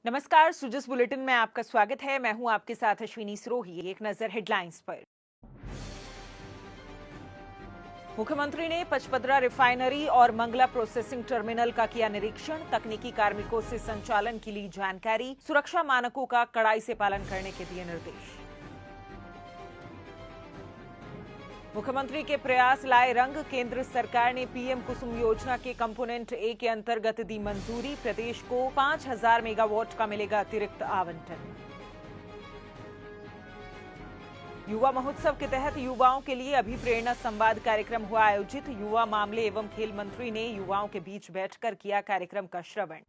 नमस्कार, सुजस बुलेटिन में आपका स्वागत है। मैं हूं आपके साथ अश्विनी सिरोही। एक नजर हेडलाइंस पर। मुख्यमंत्री ने पचपदरा रिफाइनरी और मंगला प्रोसेसिंग टर्मिनल का किया निरीक्षण। तकनीकी कार्मिकों से संचालन की ली जानकारी। सुरक्षा मानकों का कड़ाई से पालन करने के दिए निर्देश। मुख्यमंत्री के प्रयास लाए रंग। केंद्र सरकार ने पीएम कुसुम योजना के कंपोनेंट ए के अंतर्गत दी मंजूरी। प्रदेश को 5000 मेगावाट का मिलेगा अतिरिक्त आवंटन। युवा महोत्सव के तहत युवाओं के लिए अभिप्रेरणा संवाद कार्यक्रम हुआ आयोजित। युवा मामले एवं खेल मंत्री ने युवाओं के बीच बैठकर किया कार्यक्रम का श्रवण।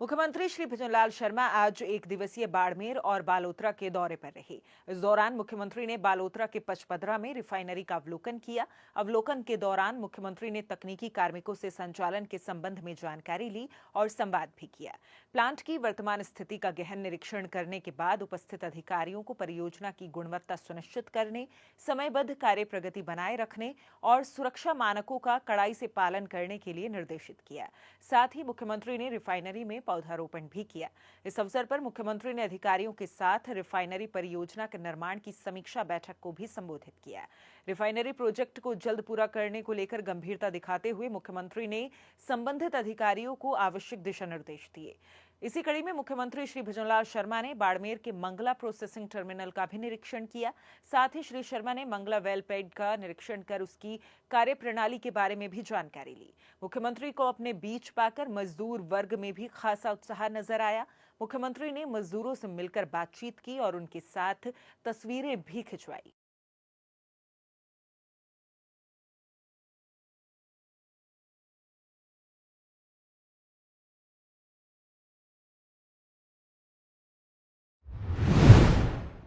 मुख्यमंत्री श्री भजनलाल शर्मा आज एक दिवसीय बाड़मेर और बालोतरा के दौरे पर रहे। इस दौरान मुख्यमंत्री ने बालोतरा के पचपदरा में रिफाइनरी का अवलोकन किया। अवलोकन के दौरान मुख्यमंत्री ने तकनीकी कार्मिकों से संचालन के संबंध में जानकारी ली और संवाद भी किया। प्लांट की वर्तमान स्थिति का गहन निरीक्षण करने के बाद उपस्थित अधिकारियों को परियोजना की गुणवत्ता सुनिश्चित करने, समयबद्ध कार्य प्रगति बनाए रखने और सुरक्षा मानकों का कड़ाई से पालन करने के लिए निर्देशित किया। साथ ही मुख्यमंत्री ने रिफाइनरी में पौधारोपण भी किया। इस अवसर पर मुख्यमंत्री ने अधिकारियों के साथ रिफाइनरी परियोजना के निर्माण की समीक्षा बैठक को भी संबोधित किया। रिफाइनरी प्रोजेक्ट को जल्द पूरा करने को लेकर गंभीरता दिखाते हुए मुख्यमंत्री ने संबंधित अधिकारियों को आवश्यक दिशा निर्देश दिए। इसी कड़ी में मुख्यमंत्री श्री भजनलाल शर्मा ने बाड़मेर के मंगला प्रोसेसिंग टर्मिनल का भी निरीक्षण किया। साथ ही श्री शर्मा ने मंगला वेल पैड का निरीक्षण कर उसकी कार्यप्रणाली के बारे में भी जानकारी ली। मुख्यमंत्री को अपने बीच पाकर मजदूर वर्ग में भी खासा उत्साह नजर आया। मुख्यमंत्री ने मजदूरों से मिलकर बातचीत की और उनके साथ तस्वीरें भी खिंचवाई।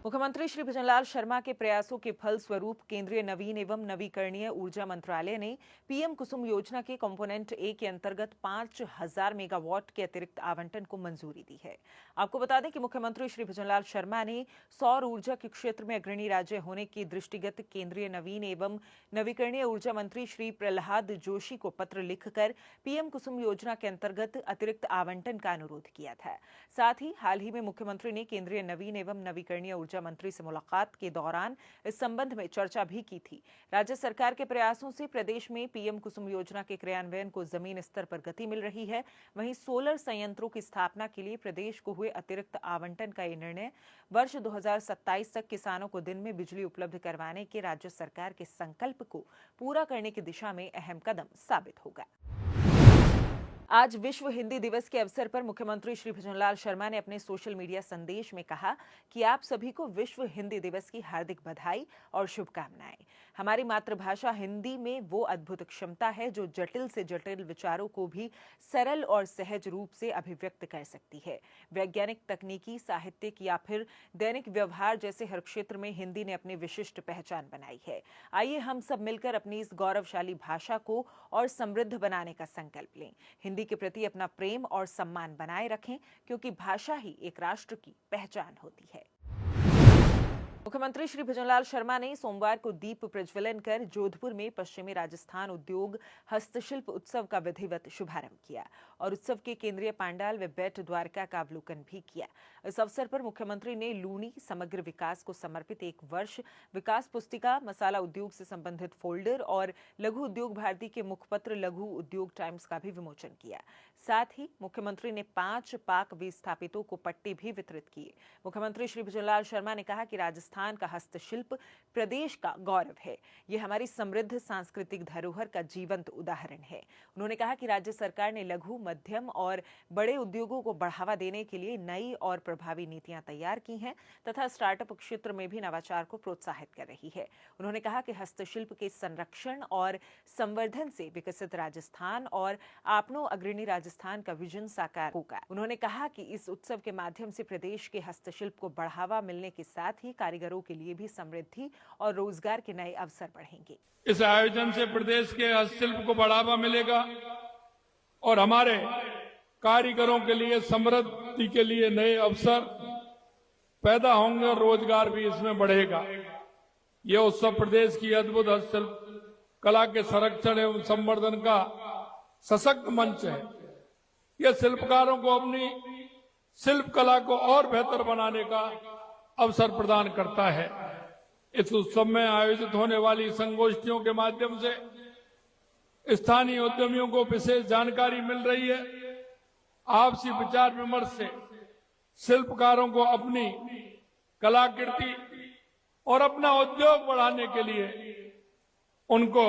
मुख्यमंत्री श्री भजनलाल शर्मा के प्रयासों के फल स्वरूप केंद्रीय नवीन एवं नवीकरणीय ऊर्जा मंत्रालय ने पीएम कुसुम योजना के कंपोनेंट ए के अंतर्गत 5000 मेगावाट के अतिरिक्त आवंटन को मंजूरी दी है। आपको बता दें कि मुख्यमंत्री श्री भजनलाल शर्मा ने सौर ऊर्जा के क्षेत्र में अग्रणी राज्य होने के दृष्टिगत केंद्रीय नवीन एवं नवीकरणीय ऊर्जा मंत्री श्री प्रहलाद जोशी को पत्र लिखकर पीएम कुसुम योजना के अंतर्गत अतिरिक्त आवंटन का अनुरोध किया था। साथ ही हाल ही में मुख्यमंत्री ने केंद्रीय नवीन एवं नवीकरणीय ऊर्जा मंत्री से मुलाकात के दौरान इस संबंध में चर्चा भी की थी। राज्य सरकार के प्रयासों से प्रदेश में पीएम कुसुम योजना के क्रियान्वयन को जमीन स्तर पर गति मिल रही है। वहीं सोलर संयंत्रों की स्थापना के लिए प्रदेश को हुए अतिरिक्त आवंटन का यह निर्णय वर्ष 2027 तक किसानों को दिन में बिजली उपलब्ध करवाने के राज्य सरकार के संकल्प को पूरा करने की दिशा में अहम कदम साबित होगा। आज विश्व हिंदी दिवस के अवसर पर मुख्यमंत्री श्री भजनलाल शर्मा ने अपने सोशल मीडिया संदेश में कहा कि आप सभी को विश्व हिंदी दिवस की हार्दिक बधाई और शुभकामनाएं। हमारी मातृभाषा हिंदी में वो अद्भुत क्षमता है जो जटिल से जटिल विचारों को भी सरल और सहज रूप से अभिव्यक्त कर सकती है। वैज्ञानिक, तकनीकी, साहित्यिक या फिर दैनिक व्यवहार जैसे हर क्षेत्र में हिंदी ने अपनी विशिष्ट पहचान बनाई है। आइए हम सब मिलकर अपनी इस गौरवशाली भाषा को और समृद्ध बनाने का संकल्प लें। हिंदी के प्रति अपना प्रेम और सम्मान बनाए रखें, क्योंकि भाषा ही एक राष्ट्र की पहचान होती है। मुख्यमंत्री श्री भजनलाल शर्मा ने सोमवार को दीप प्रज्वलन कर जोधपुर में पश्चिमी राजस्थान उद्योग हस्तशिल्प उत्सव का विधिवत शुभारंभ किया और उत्सव के केंद्रीय पांडाल व बेट द्वारका का अवलोकन भी किया। इस अवसर पर मुख्यमंत्री ने लूनी समग्र विकास को समर्पित 1 वर्ष विकास पुस्तिका, मसाला उद्योग से संबंधित फोल्डर और लघु उद्योग भारती के मुखपत्र लघु उद्योग टाइम्स का भी विमोचन किया। साथ ही मुख्यमंत्री ने 5 पाक विस्थापितों को पट्टे भी वितरित किए। मुख्यमंत्री श्री भजनलाल शर्मा ने कहा कि राजस्थान का हस्तशिल्प प्रदेश का गौरव है। ये हमारी समृद्ध सांस्कृतिक धरोहर का जीवंत उदाहरण है। उन्होंने कहा कि राज्य सरकार ने लघु, मध्यम और बड़े उद्योगों को बढ़ावा देने के लिए नई और प्रभावी नीतियां तैयार की हैं तथा स्टार्टअप क्षेत्र में भी नवाचार को प्रोत्साहित कर रही है। उन्होंने कहा कि हस्तशिल्प के संरक्षण और संवर्धन से विकसित राजस्थान और आपनो अग्रणी राजस्थान का विजन साकार होगा। उन्होंने कहा कि इस उत्सव के माध्यम से प्रदेश के हस्तशिल्प को बढ़ावा मिलने के साथ ही कारीगरों के लिए भी समृद्धि और रोजगार के नए अवसर बढ़ेंगे। इस आयोजन से प्रदेश के हस्तशिल्प को बढ़ावा मिलेगा और हमारे कारीगरों के लिए समृद्धि के लिए नए अवसर पैदा होंगे और रोजगार भी इसमें बढ़ेगा। यह उत्सव प्रदेश की अद्भुत हस्तशिल्प कला के संरक्षण एवं संवर्धन का सशक्त मंच है। यह शिल्पकारों को अपनी शिल्प कला को और बेहतर बनाने का अवसर प्रदान करता है। इस उत्सव में आयोजित होने वाली संगोष्ठियों के माध्यम से स्थानीय उद्यमियों को विशेष जानकारी मिल रही है। आपसी विचार विमर्श से शिल्पकारों को अपनी कलाकृति और अपना उद्योग बढ़ाने के लिए उनको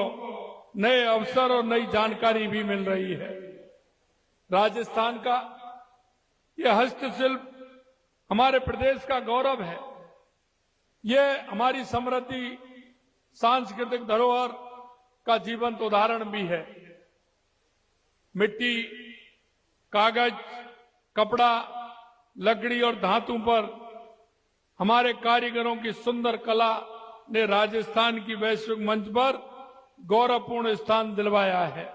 नए अवसर और नई जानकारी भी मिल रही है। राजस्थान का यह हस्तशिल्प हमारे प्रदेश का गौरव है। ये हमारी समृद्धि सांस्कृतिक धरोहर का जीवंत उदाहरण भी है। मिट्टी, कागज, कपड़ा, लकड़ी और धातु पर हमारे कारीगरों की सुंदर कला ने राजस्थान की वैश्विक मंच पर गौरवपूर्ण स्थान दिलवाया है।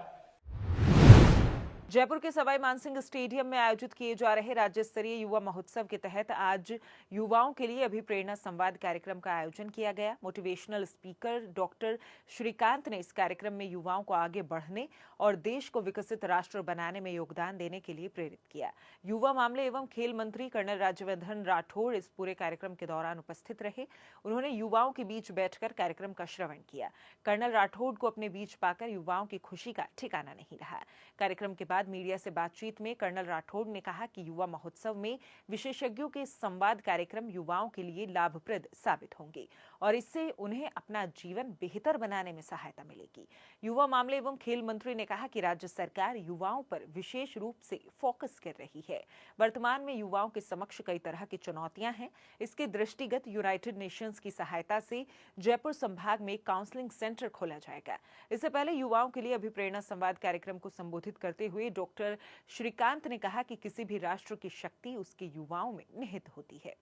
जयपुर के सवाई मानसिंह स्टेडियम में आयोजित किए जा रहे राज्य स्तरीय युवा महोत्सव के तहत आज युवाओं के लिए अभिप्रेरणा संवाद कार्यक्रम का आयोजन किया गया। मोटिवेशनल स्पीकर डॉक्टर श्रीकांत ने इस कार्यक्रम में युवाओं को आगे बढ़ने और देश को विकसित राष्ट्र बनाने में योगदान देने के लिए प्रेरित किया। युवा मामले एवं खेल मंत्री कर्नल राज्यवर्धन राठौड़ इस पूरे कार्यक्रम के दौरान उपस्थित रहे। उन्होंने युवाओं के बीच बैठकर कार्यक्रम का श्रवण किया। कर्नल राठौड़ को अपने बीच पाकर युवाओं की खुशी का ठिकाना नहीं रहा। कार्यक्रम के बाद मीडिया से बातचीत में कर्नल राठौड़ ने कहा कि युवा महोत्सव में विशेषज्ञों के संवाद कार्यक्रम युवाओं के लिए लाभप्रद साबित होंगे और इससे उन्हें अपना जीवन बेहतर बनाने में सहायता मिलेगी। युवा मामले एवं खेल मंत्री ने कहा कि राज्य सरकार युवाओं पर विशेष रूप से फोकस कर रही है। वर्तमान में युवाओं के समक्ष कई तरह की चुनौतियां हैं। इसके दृष्टिगत यूनाइटेड नेशंस की सहायता से जयपुर संभाग में काउंसलिंग सेंटर खोला जाएगा। इससे पहले युवाओं के लिए अभिप्रेरणा संवाद कार्यक्रम को संबोधित करते हुए डॉक्टर श्रीकांत ने कहा कि किसी भी राष्ट्र की शक्ति उसके युवाओं में निहित होती है।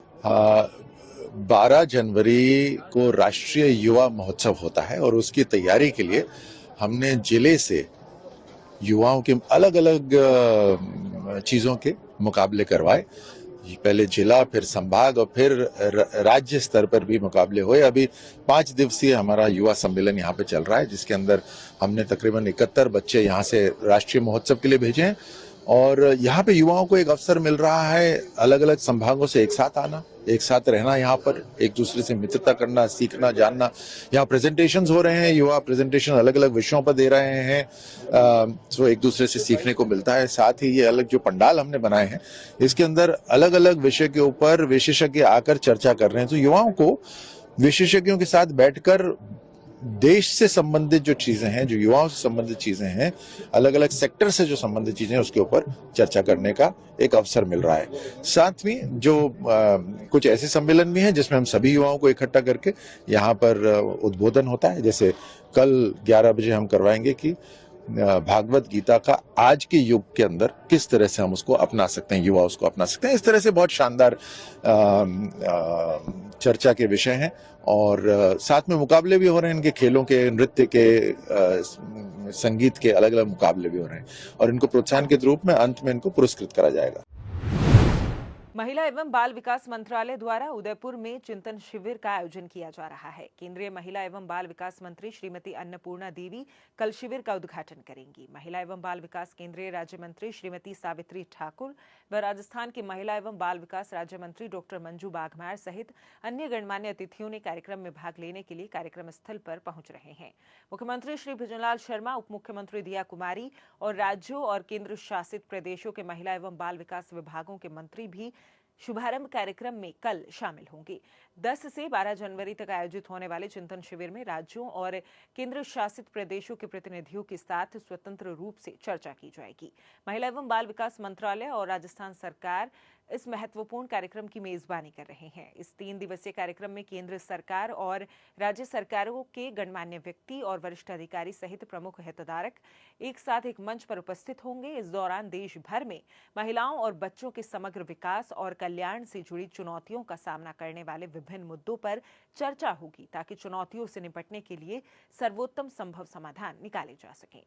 12 जनवरी को राष्ट्रीय युवा महोत्सव होता है और उसकी तैयारी के लिए हमने जिले से युवाओं के अलग अलग चीजों के मुकाबले करवाए। पहले जिला, फिर संभाग और फिर राज्य स्तर पर भी मुकाबले हुए। अभी 5 दिवसीय हमारा युवा सम्मेलन यहाँ पे चल रहा है, जिसके अंदर हमने तकरीबन 71 बच्चे यहाँ से राष्ट्रीय महोत्सव के लिए भेजे हैं और यहाँ पे युवाओं को एक अवसर मिल रहा है अलग अलग संभागों से एक साथ आना, एक साथ रहना, यहाँ पर एक दूसरे से मित्रता करना, सीखना, जानना। यहाँ प्रेजेंटेशंस हो रहे हैं, युवा प्रेजेंटेशन अलग अलग विषयों पर दे रहे हैं, तो एक दूसरे से सीखने को मिलता है। साथ ही ये अलग जो पंडाल हमने बनाए हैं, इसके अंदर अलग अलग विषय के ऊपर विशेषज्ञ आकर चर्चा कर रहे हैं। तो युवाओं को विशेषज्ञों के साथ बैठकर देश से संबंधित जो चीजें हैं, जो युवाओं से संबंधित चीजें हैं, अलग अलग सेक्टर से जो संबंधित चीजें हैं, उसके ऊपर चर्चा करने का एक अवसर मिल रहा है। साथ में जो कुछ ऐसे सम्मेलन भी हैं जिसमें हम सभी युवाओं को इकट्ठा करके यहाँ पर उद्बोधन होता है। जैसे कल 11 बजे हम करवाएंगे कि भागवत गीता का आज के युग के अंदर किस तरह से हम उसको अपना सकते हैं, युवा उसको अपना सकते हैं। इस तरह से बहुत शानदार चर्चा के विषय हैं और साथ में मुकाबले भी हो रहे हैं। इनके खेलों के, नृत्य के, संगीत के अलग अलग मुकाबले भी हो रहे हैं और इनको प्रोत्साहन के रूप में अंत में इनको पुरस्कृत करा जाएगा। महिला एवं बाल विकास मंत्रालय द्वारा उदयपुर में चिंतन शिविर का आयोजन किया जा रहा है। केंद्रीय महिला एवं बाल विकास मंत्री श्रीमती अन्नपूर्णा देवी कल शिविर का उद्घाटन करेंगी। महिला एवं बाल विकास केंद्रीय राज्य मंत्री श्रीमती सावित्री ठाकुर व राजस्थान की महिला एवं बाल विकास राज्य मंत्री डॉक्टर मंजू बाघमार सहित अन्य गणमान्य अतिथियों ने कार्यक्रम में भाग लेने के लिए कार्यक्रम स्थल पर पहुंच रहे हैं। मुख्यमंत्री श्री भजनलाल शर्मा, उप मुख्यमंत्री दिया कुमारी और राज्यों और केंद्र शासित प्रदेशों के महिला एवं बाल विकास विभागों के मंत्री भी शुभारंभ कार्यक्रम में कल शामिल होंगे। 10 से 12 जनवरी तक आयोजित होने वाले चिंतन शिविर में राज्यों और केंद्र शासित प्रदेशों के प्रतिनिधियों के साथ स्वतंत्र रूप से चर्चा की जाएगी। महिला एवं बाल विकास मंत्रालय और राजस्थान सरकार इस महत्वपूर्ण कार्यक्रम की मेजबानी कर रहे हैं। इस 3 दिवसीय कार्यक्रम में केंद्र सरकार और राज्य सरकारों के गणमान्य व्यक्ति और वरिष्ठ अधिकारी सहित प्रमुख हितधारक एक साथ एक मंच पर उपस्थित होंगे। इस दौरान देश भर में महिलाओं और बच्चों के समग्र विकास और कल्याण से जुड़ी चुनौतियों का सामना करने वाले विभिन्न मुद्दों पर चर्चा होगी, ताकि चुनौतियों से निपटने के लिए सर्वोत्तम संभव समाधान निकाले जा सकें।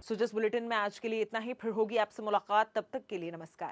सुजस बुलेटिन में आज के लिए इतना ही। फिर होगी आपसे मुलाकात, तब तक के लिए नमस्कार।